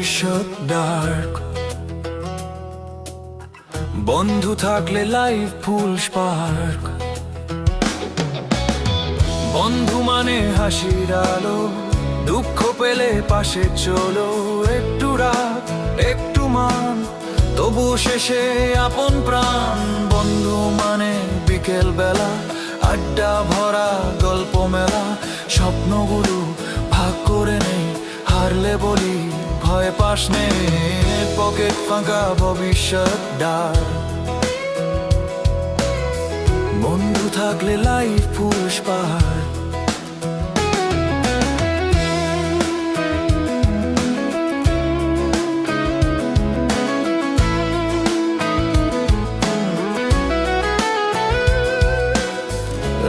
ভবিষ্যৎ ডার্ক। বন্ধু থাকলে লাইফ ফুল স্পার্ক। বন্ধু মানে হাসির আলো, দুঃখ পেলে পাশে চলো। একটু রাগ একটু মান, তবু শেষে আপন প্রাণ। বন্ধু মানে বিকেল বেলা, আড্ডা ভরা গল্প মেলা। স্বপ্নগুলো ভাগ করে নেই, হারলে বলি ভয় পাস নে। পকেট ফাঁকা ভবিষ্যৎ ডার্ক। বন্ধু থাকলে লাইফ ফুল স্পার্ক।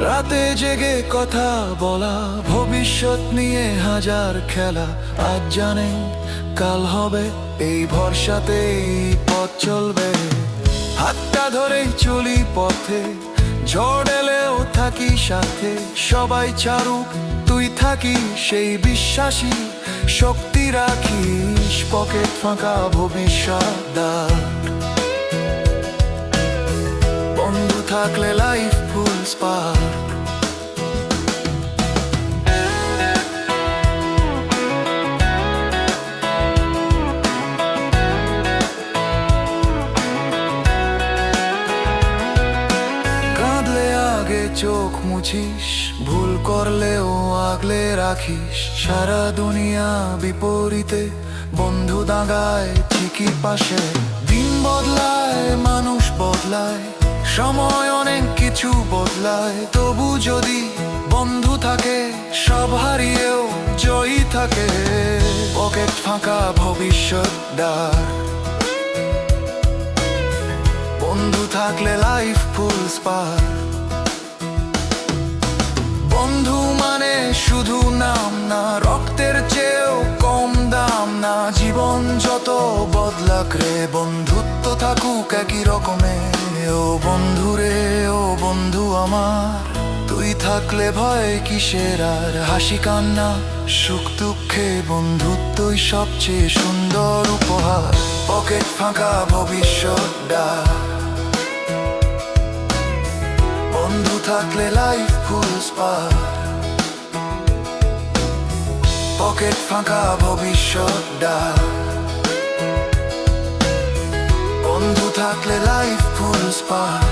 রাতে জেগে কথা বলা, ভবিষ্যৎ নিয়ে হাজার খেলা। আজ জানে কাল হবে, এই ভরসাতেই পথ চলবে। হাতটা ধরেই চলি পথে, ঝড় এলেও থাকি সাথে। সবাই চারুক তুই থাকি সেই বিশ্বাসী, শক্তি রাখিস পকেট ফাঁকা ভবিষ্যৎ ডার্ক। বন্ধু থাকলে লাইফ ফুল স্পার্ক। কাঁদলে আগে চোখ মুছিস, ভুল করলেও আগলে রাখিস। সারা দুনিয়া বিপরীতে, বন্ধু দাঁড়ায় ঠিকই পাশে। দিন বদলায় মানুষ বদলায়, সময় অনেক কিছু বদলায়। তবু যদি বন্ধু থাকে, সব হারিয়েও জয়ী থাকে। পকেট ফাঁকা ভবিষ্যৎ ডার্ক। বন্ধু থাকলে লাইফ ফুল স্পার্ক। বন্ধু মানে শুধু নাম না, রক্তের চেয়েও কম দাম না। জীবন যত বদলাক রে, বন্ধুত্ব থাকুক একই রকমের। ও বন্ধু রে, ও বন্ধু আমার, তুই থাকলে ভয় কিসের আর। হাসি কান্না সুখ দুঃখে, বন্ধুত্বই সবচেয়ে সুন্দর উপহার। পকেট ফাঁকা ভবিষ্যৎ ডার্ক। বন্ধু থাকলে লাইফ ফুল স্পার্ক। পকেট ফাঁকা ভবিষ্যৎ ডার্ক। বন্ধু থাকলে লাইফ ফুল স্পার্ক।